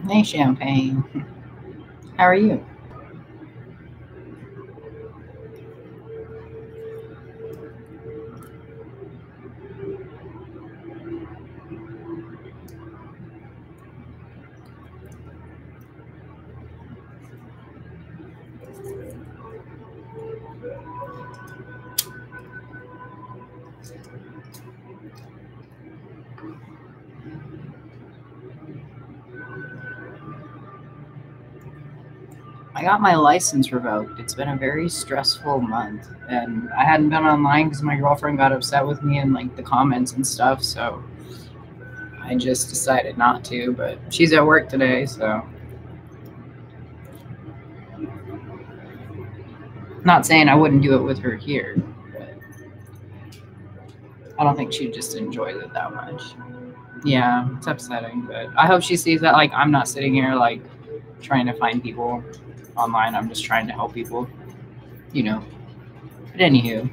Hey, Champagne. How are you? I got my license revoked. It's been a very stressful month, and I hadn't been online because my girlfriend got upset with me in like the comments and stuff. So I just decided not to. But she's at work today, so not saying I wouldn't do it with her here. But I don't think she just enjoys it that much. Yeah, it's upsetting, but I hope she sees that like I'm not sitting here like trying to find people online. I'm just trying to help people, you know. But anywho,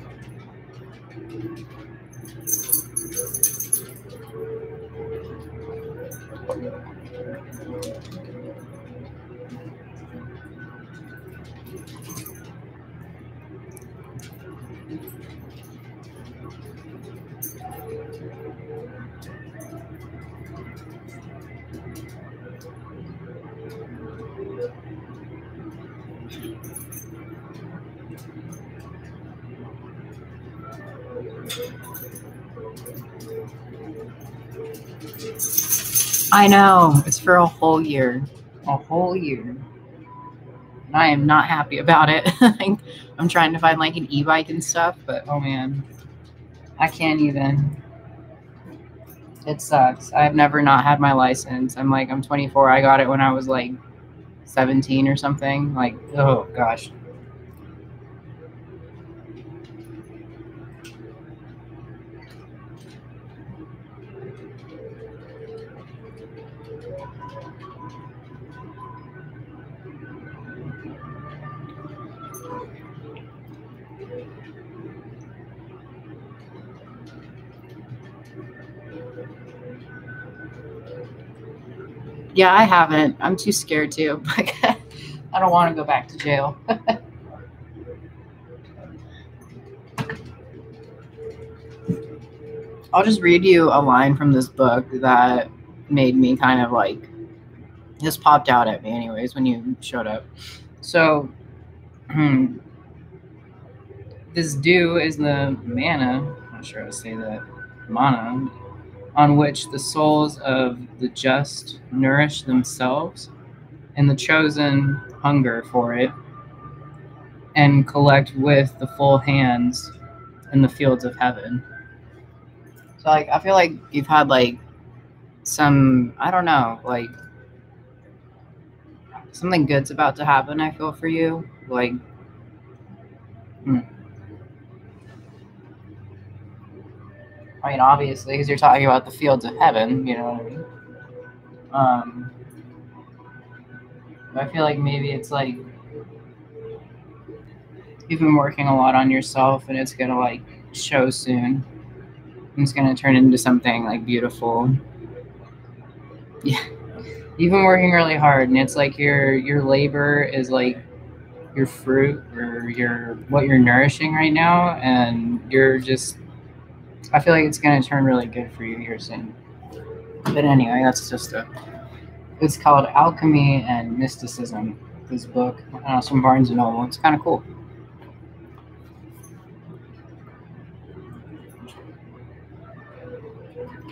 I know it's for a whole year, a whole year, and I am not happy about it. I'm trying to find like an e-bike and stuff, but oh man, I can't even. It sucks. I've never not had my license. I'm 24. I got it when I was like 17 or something. Like, oh gosh. Yeah, I haven't. I'm too scared to. Like, I don't want to go back to jail. I'll just read you a line from this book that made me kind of like just popped out at me anyways when you showed up. So this dew is the manna, I'm not sure how to say that, mana, on which the souls of the just nourish themselves, and the chosen hunger for it and collect with the full hands in the fields of heaven. So like I feel like you've had like some, I don't know, like something good's about to happen, I feel, for you. Like hmm. I mean, obviously, because you're talking about the fields of heaven, you know what I mean? Um, but I feel like maybe it's like you've been working a lot on yourself and it's gonna like show soon. It's gonna turn into something like beautiful. Yeah, you've been working really hard, and it's like your labor is like your fruit or your what you're nourishing right now, and you're just. I feel like it's gonna turn really good for you here soon. But anyway, that's just a. It's called Alchemy and Mysticism. This book, it's from Barnes and Noble. It's kind of cool.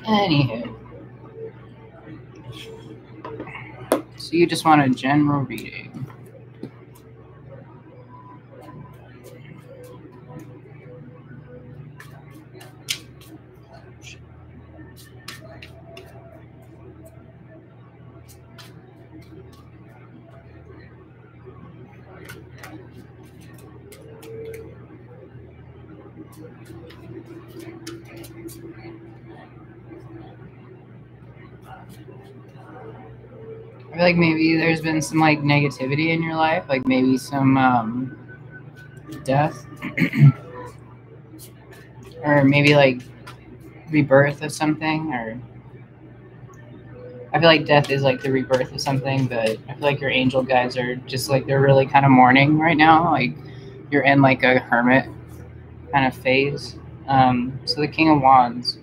Anywho, so you just want a general reading. I feel like maybe there's been some like negativity in your life, like maybe some death, or maybe like rebirth of something. Or I feel like death is like the rebirth of something, but I feel like your angel guys are just like they're really kind of mourning right now. Like you're in like a hermit kind of phase. So the King of Wands.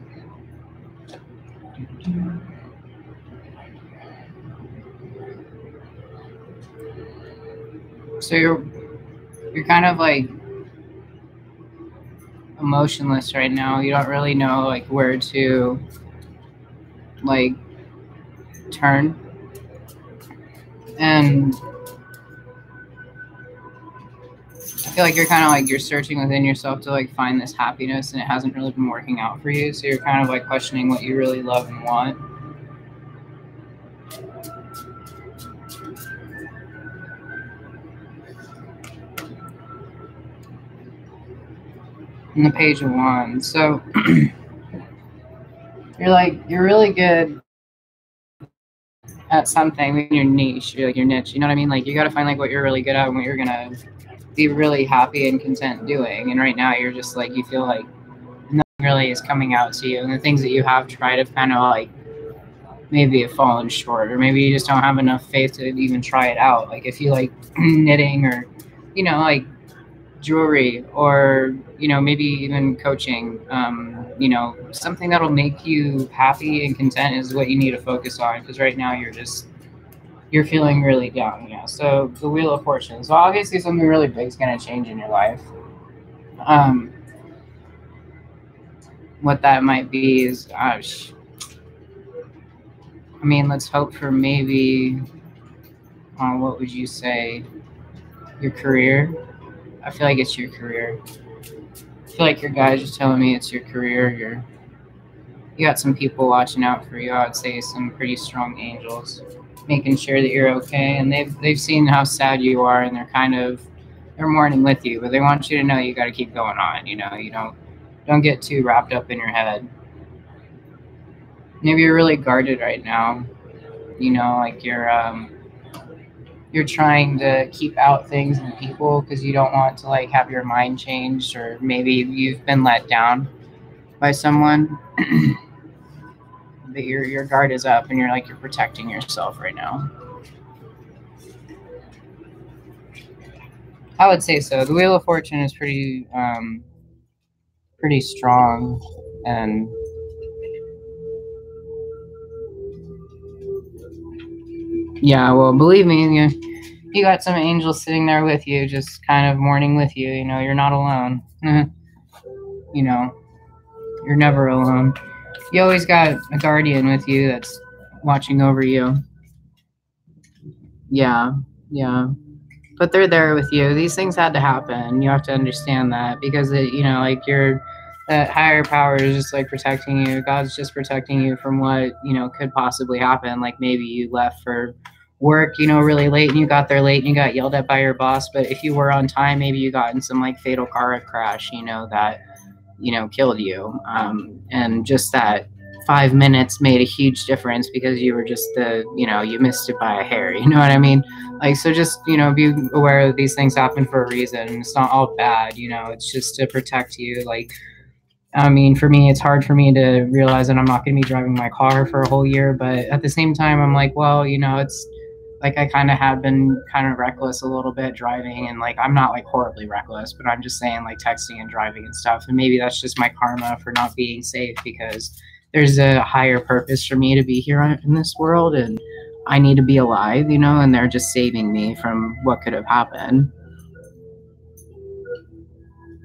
So you're kind of like emotionless right now. You don't really know like where to like turn. And I feel like you're kind of like you're searching within yourself to like find this happiness, and it hasn't really been working out for you. So you're kind of like questioning what you really love and want. And the Page of Wands. So you're really good at something in your niche, you're like your niche. You know what I mean? Like you got to find like what you're really good at and what you're gonna be really happy and content doing. And right now you're just like you feel like nothing really is coming out to you, and the things that you have tried have kind of like maybe have fallen short, or maybe you just don't have enough faith to even try it out. Like if you like knitting or like jewelry, or maybe even coaching, something that'll make you happy and content is what you need to focus on, because right now you're feeling really down. So the Wheel of Fortune, so obviously something really big is going to change in your life. What that might be is let's hope for maybe what would you say, your career. I feel like it's your career. I feel like your guys are telling me it's your career. You got some people watching out for you. I would say some pretty strong angels, making sure that you're okay. And they've seen how sad you are, and they're mourning with you. But they want you to know you got to keep going on. You don't get too wrapped up in your head. Maybe you're really guarded right now. Like you're trying to keep out things and people because you don't want to like have your mind changed, or maybe you've been let down by someone. But your guard is up, and you're protecting yourself right now. I would say so. The Wheel of Fortune is pretty strong, and yeah, well, believe me, you got some angels sitting there with you, just kind of mourning with you. You're not alone. You're never alone. You always got a guardian with you that's watching over you. Yeah. But they're there with you. These things had to happen. You have to understand that, because that higher power is just like protecting you. God's just protecting you from what, could possibly happen. Like maybe you left for work, really late, and you got there late and you got yelled at by your boss. But if you were on time, maybe you got in some like fatal car crash, that, killed you. And just that 5 minutes made a huge difference because you were just you missed it by a hair. You know what I mean? So just, be aware that these things happen for a reason. It's not all bad, it's just to protect you. For me, it's hard for me to realize that I'm not going to be driving my car for a whole year. But at the same time, I'm like, well, it's like I kind of have been kind of reckless a little bit driving, and I'm not horribly reckless, but I'm just saying texting and driving and stuff. And maybe that's just my karma for not being safe, because there's a higher purpose for me to be here in this world, and I need to be alive, and they're just saving me from what could have happened.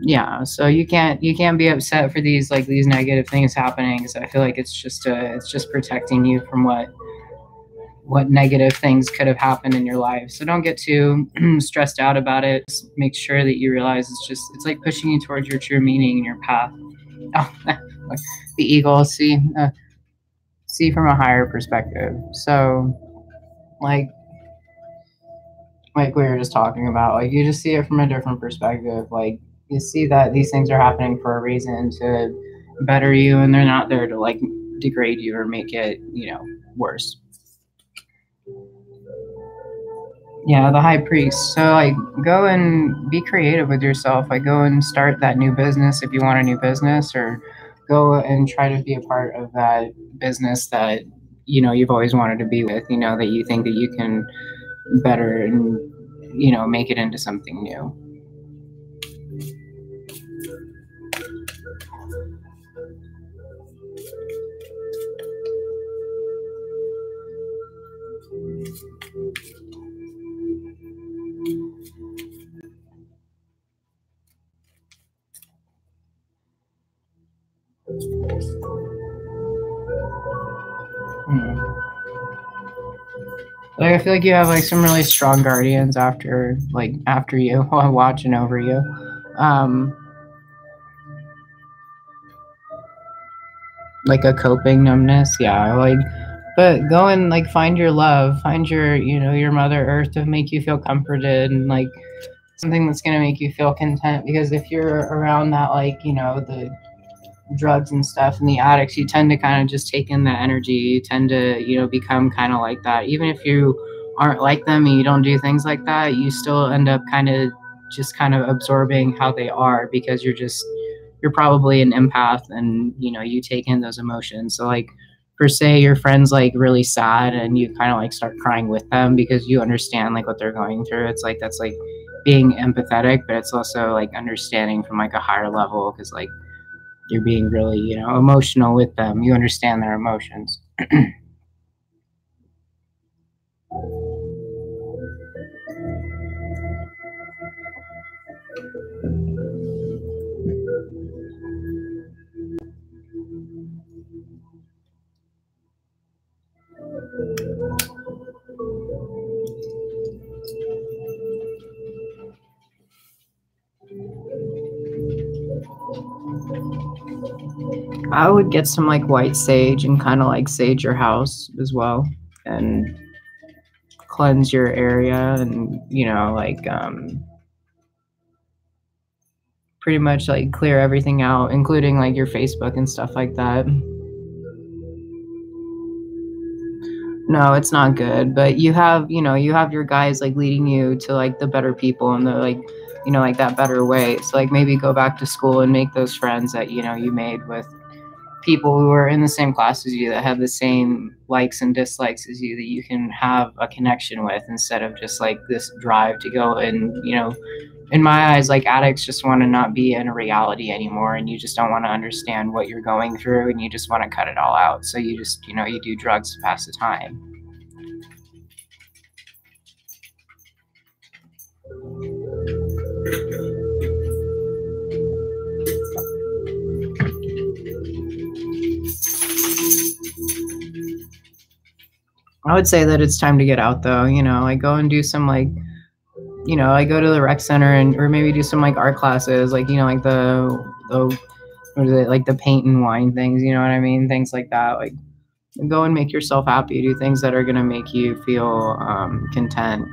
Yeah, so you can't be upset for these negative things happening. So I feel like it's just protecting you from what negative things could have happened in your life. So don't get too stressed out about it. Just make sure that you realize it's like pushing you towards your true meaning and your path. Oh, the eagle, see from a higher perspective. So like we were just talking about, you just see it from a different perspective. You see that these things are happening for a reason, to better you, and they're not there to degrade you or make it worse. Yeah, the High Priest. So go and be creative with yourself. Go and start that new business if you want a new business, or go and try to be a part of that business that you've always wanted to be with, that you think that you can better and make it into something new. Like, I feel like you have like some really strong guardians after you, watching over you. Like a coping numbness, yeah. But go and like find your love, find your Mother Earth to make you feel comforted, and like something that's gonna make you feel content. Because if you're around that, the drugs and stuff and the addicts, you tend to kind of just take in that energy. You tend to, become kind of like that. Even if you aren't like them and you don't do things like that, you still end up kind of absorbing how they are, because you're probably an empath, and you take in those emotions. So like, per se, your friend's like really sad and you kind of like start crying with them because you understand like what they're going through. It's like, that's like being empathetic, but it's also like understanding from like a higher level, because like you're being really, emotional with them. You understand their emotions. I would get some like white sage and kind of like sage your house as well, and cleanse your area, and pretty much like clear everything out, including like your Facebook and stuff like that. No, it's not good, but you have your guys like leading you to like the better people, and the like, like that better way. So like, maybe go back to school and make those friends that you made with people who are in the same class as you, that have the same likes and dislikes as you, that you can have a connection with, instead of just like this drive to go. And in my eyes, like, addicts just want to not be in a reality anymore, and you just don't want to understand what you're going through, and you just want to cut it all out. So you just you do drugs to pass the time. I would say that it's time to get out, though. Like, go and do some like, like, go to the rec center, and or maybe do some like art classes, like like the what is it, like the paint and wine things. You know what I mean? Things like that. Like, go and make yourself happy. Do things that are gonna make you feel content.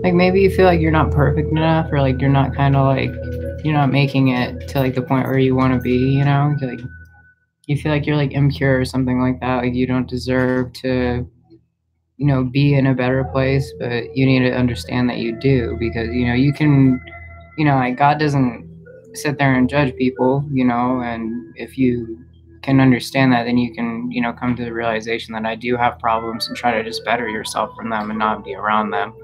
Like, maybe you feel like you're not perfect enough, or like you're not kind of like you're not making it to like the point where you want to be. Like, you feel like you're like impure or something like that. Like, you don't deserve to be in a better place, but you need to understand that you do, because you can, like, God doesn't sit there and judge people, and if you can understand that, then you can, come to the realization that I do have problems, and try to just better yourself from them and not be around them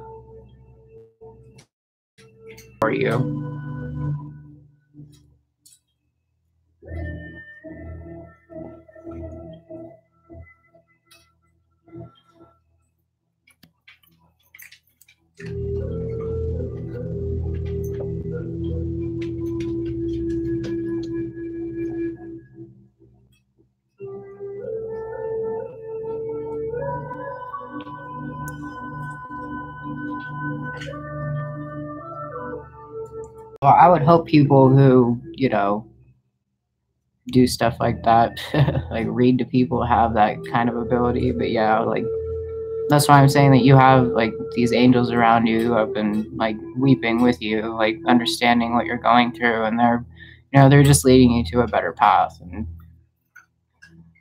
for you. Well, I would hope people who, do stuff like that, like read to people, have that kind of ability. But yeah, like that's why I'm saying that you have like these angels around you who have been like weeping with you, like understanding what you're going through, and they're just leading you to a better path. And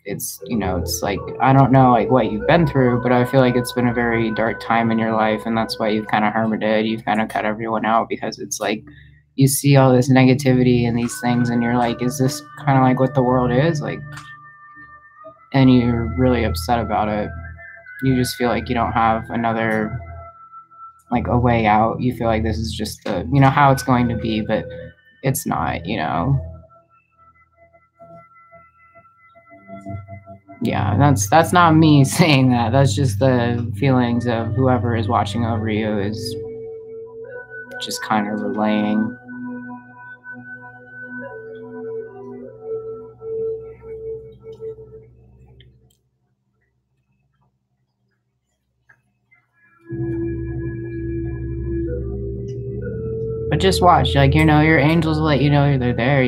it's like, I don't know like what you've been through, but I feel like it's been a very dark time in your life, and that's why you've kind of hermited, you've kind of cut everyone out, because it's like you see all this negativity and these things, and you're like, is this kind of like what the world is like? And you're really upset about it. You just feel like you don't have another, like, a way out. You feel like this is just the, how it's going to be, but it's not. Yeah, that's not me saying that. That's just the feelings of whoever is watching over you is just kind of relaying. But just watch, like, your angels will let you know they're there.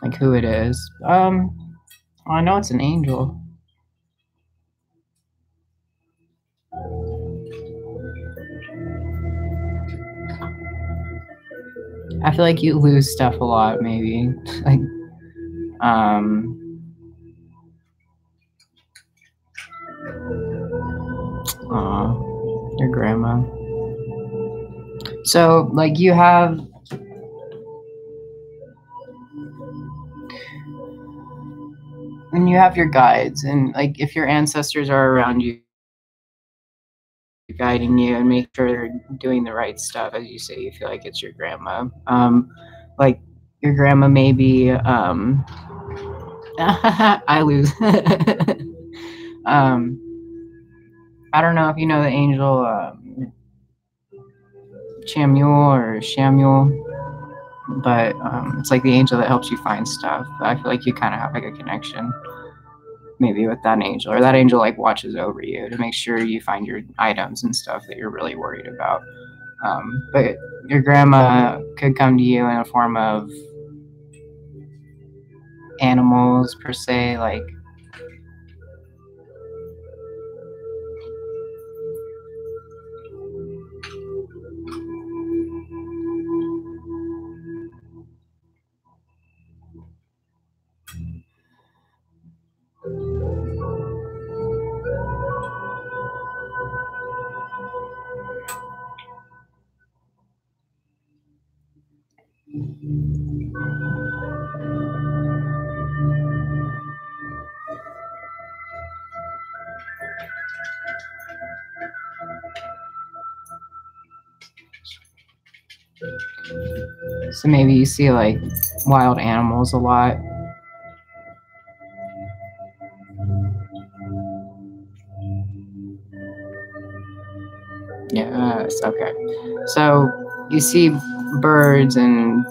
Like who it is. I know it's an angel. I feel like you lose stuff a lot, maybe. Like, your grandma. So, like, you have your guides, and like if your ancestors are around you guiding you and make sure they're doing the right stuff, as you say, you feel like it's your grandma. Like your grandma maybe I lose. I don't know if you know the angel Chamuel or Shamuel, but it's like the angel that helps you find stuff. I feel like you kind of have like a connection maybe with that angel, or that angel like watches over you to make sure you find your items and stuff that you're really worried about. But your grandma could come to you in a form of animals per se, like so maybe you see like wild animals a lot. Yes, okay. So you see birds and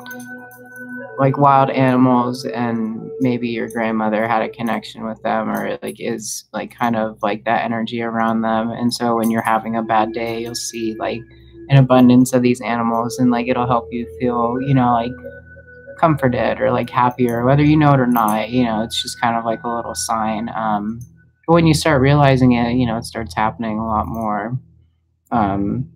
like wild animals, and maybe your grandmother had a connection with them, or like is like kind of like that energy around them. And so when you're having a bad day, you'll see like an abundance of these animals, and like it'll help you feel, like comforted or like happier, whether you know it or not. It's just kind of like a little sign. But when you start realizing it, it starts happening a lot more. Um,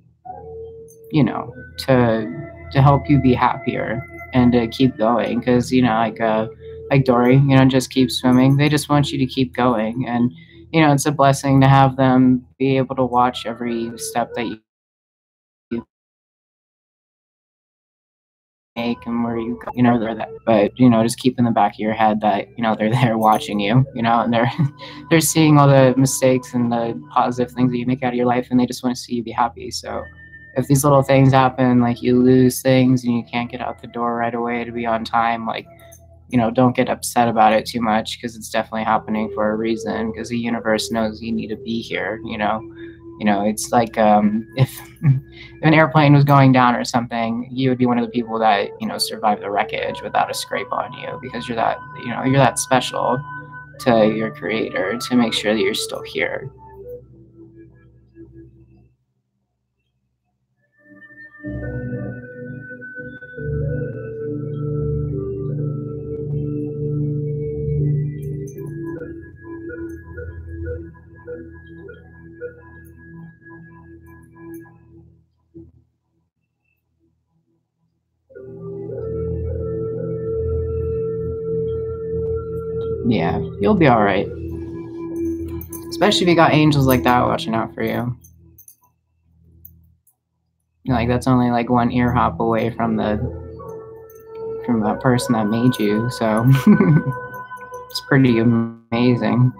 to help you be happier and to keep going, because like Dory, just keep swimming. They just want you to keep going, and it's a blessing to have them be able to watch every step that you make and where you go. They're that, but just keep in the back of your head that they're there watching you, and they're they're seeing all the mistakes and the positive things that you make out of your life, and they just want to see you be happy. So if these little things happen, like you lose things and you can't get out the door right away to be on time, like don't get upset about it too much, because it's definitely happening for a reason, because the universe knows you need to be here. It's like if an airplane was going down or something, you would be one of the people that survive the wreckage without a scrape on you, because you're that special to your creator to make sure that you're still here. Yeah, you'll be all right. Especially if you got angels like that watching out for you. Like that's only like one ear hop away from that person that made you. So it's pretty amazing.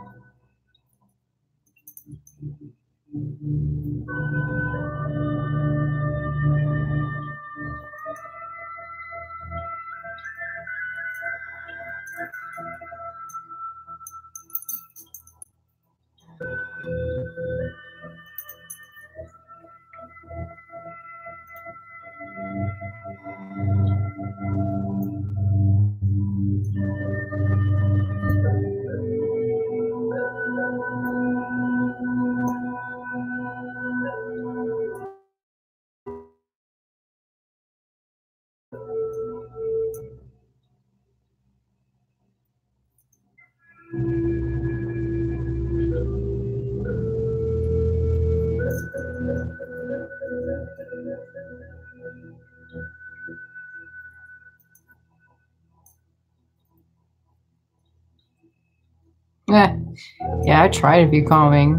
Yeah, I try to be calming.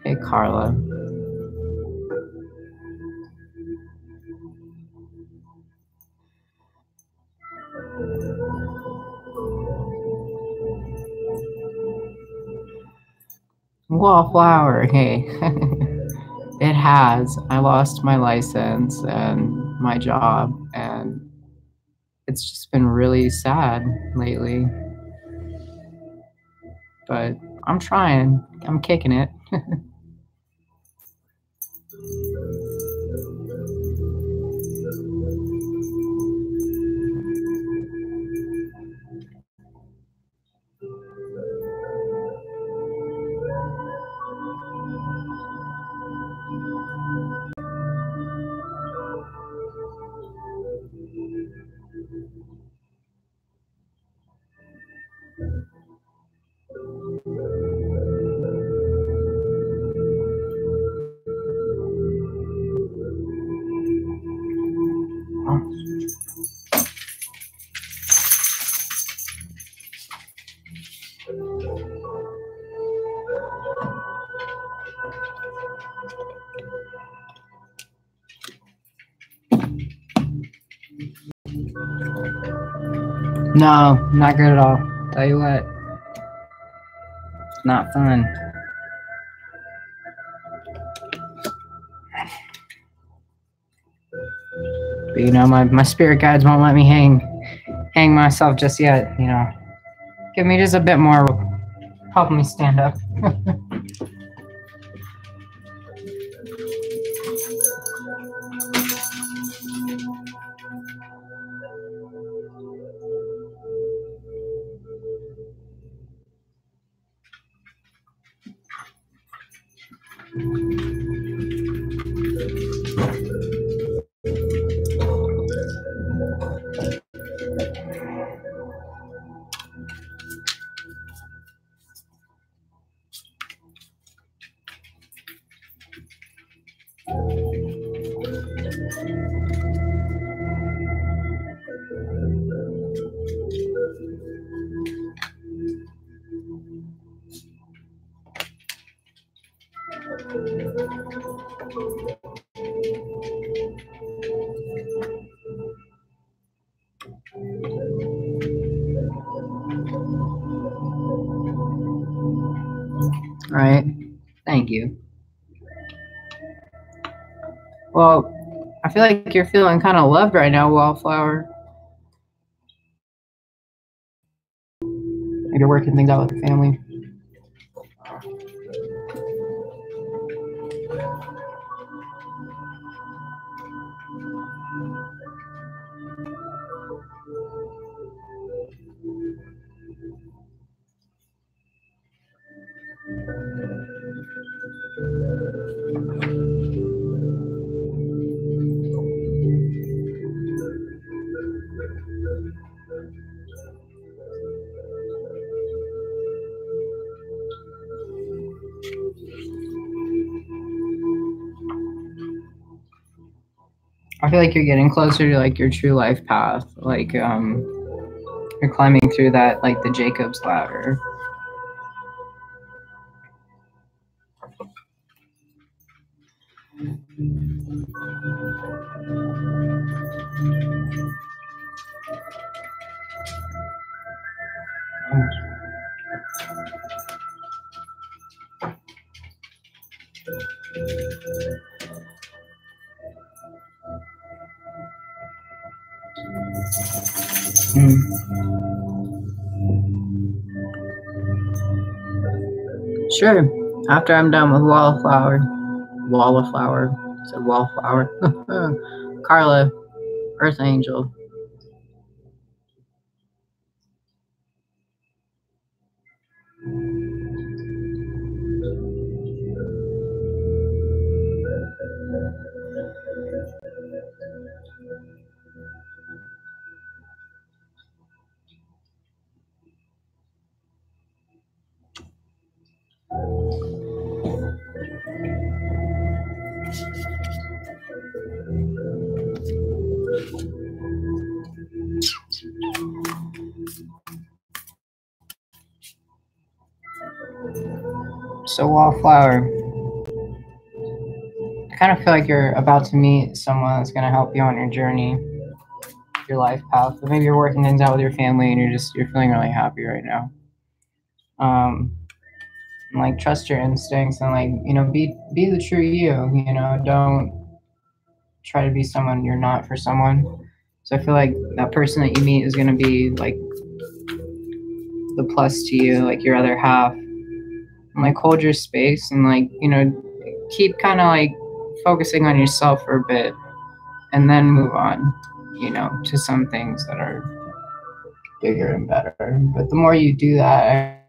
Hey, Carla. Wallflower, hey. It has. I lost my license and my job, and it's just been really sad lately. But I'm trying. I'm kicking it. No, not good at all. Tell you what, not fun. But you know, my spirit guides won't let me hang myself just yet. You know, give me just a bit more, help me stand up. All right, thank you. Well, I feel like you're feeling kind of loved right now, Wallflower. You're working things out with your family. I feel like you're getting closer to like your true life path. Like You're climbing through that, like the Jacob's ladder. Sure. After I'm done with Wallflower, I said Wallflower. Carla, Earth Angel. So Wallflower, I kind of feel like you're about to meet someone that's going to help you on your journey, your life path. But maybe you're working things out with your family and you're feeling really happy right now. And like trust your instincts and like, you know, be the true you know, don't try to be someone you're not for someone. So I feel like that person that you meet is going to be like the plus to you, like your other half. And like hold your space and like, you know, keep kind of like focusing on yourself for a bit and then move on, you know, to some things that are bigger and better. But the more you do that,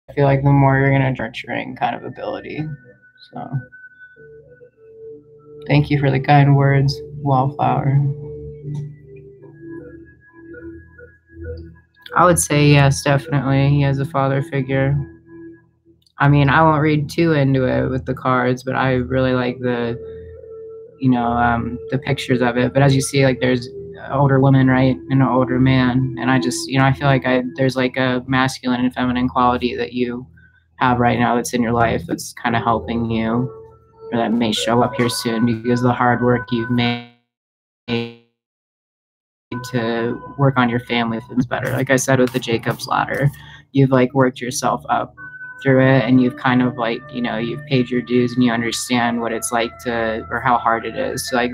I feel like the more you're going to nurturing kind of ability. So thank you for the kind words, Wallflower. I would say yes, definitely. He has a father figure. I mean, I won't read too into it with the cards, but I really like the, you know, the pictures of it. But as you see, like there's an older woman, right, and an older man, and I just, you know, I feel like there's like a masculine and feminine quality that you have right now that's in your life that's kind of helping you, or that may show up here soon because of the hard work you've made to work on your family things better. Like I said with the Jacob's ladder, you've like worked yourself up through it and you've kind of like, you know, you've paid your dues and you understand what it's like to, or how hard it is to like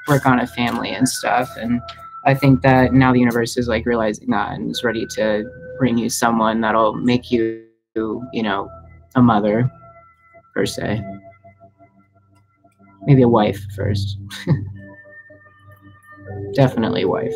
work on a family and stuff. And I think that now the universe is like realizing that and is ready to bring you someone that'll make you, you know, a mother per se. Maybe a wife first. Definitely wife.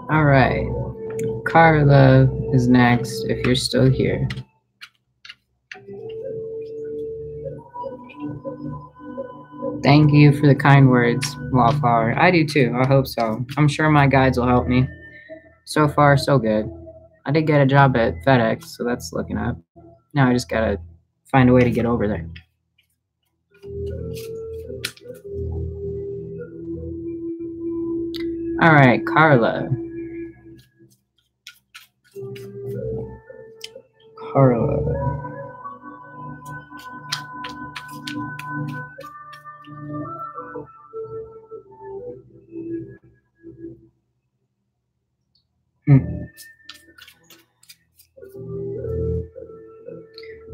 All right. Carla is next if you're still here. Thank you for the kind words, Wallflower. I do too. I hope so. I'm sure my guides will help me. So far, so good. I did get a job at FedEx, so that's looking up. Now I just gotta find a way to get over there. All right, Carla. Carla.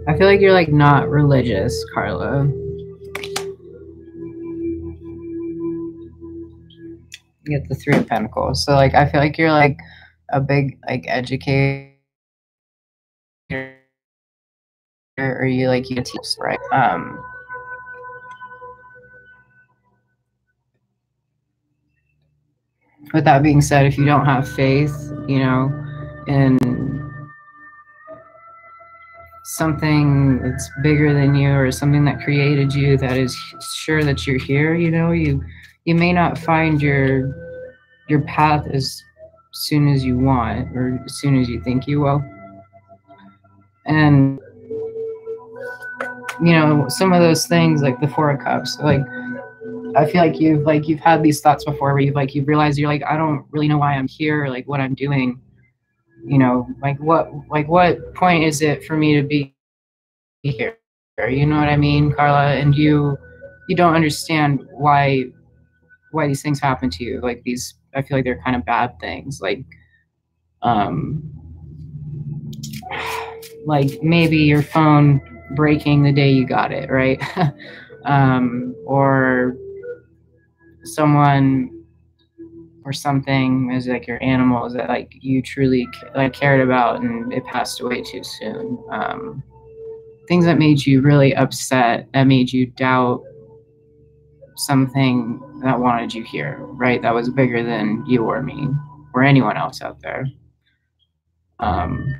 I feel like you're like not religious, Carla. You get the Three of Pentacles. So like I feel like you're like a big like educator or you like you teach, right? With that being said, if you don't have faith, you know, in something that's bigger than you or something that created you that is sure that you're here, you know, you may not find your path as soon as you want or as soon as you think you will. And you know, some of those things like the Four of Cups, like I feel like you've had these thoughts before where you've realized you're like, I don't really know why I'm here or like what I'm doing. You know, like what point is it for me to be here? You know what I mean, Carla? And you don't understand why these things happen to you. Like these, I feel like they're kind of bad things. Um like maybe your phone breaking the day you got it, right? Or someone or something is like your animals that like you truly like cared about and it passed away too soon. Things that made you really upset, that made you doubt something that wanted you here, right? That was bigger than you or me or anyone else out there. Um,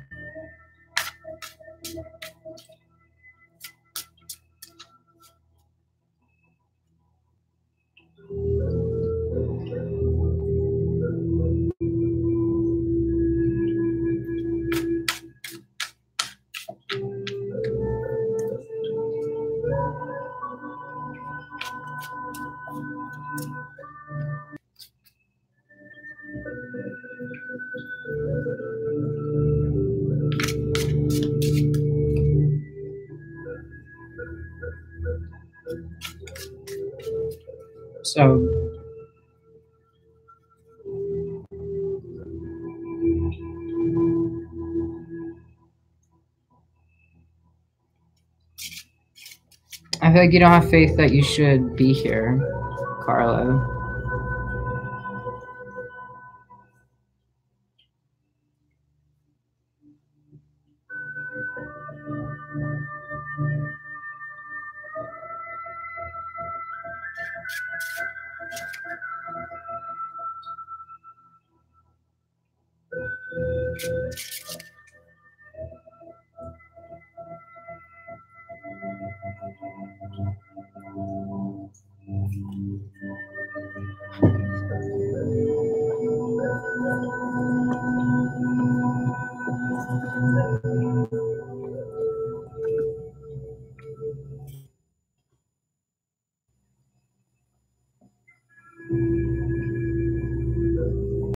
so I feel like you don't have faith that you should be here, Carla.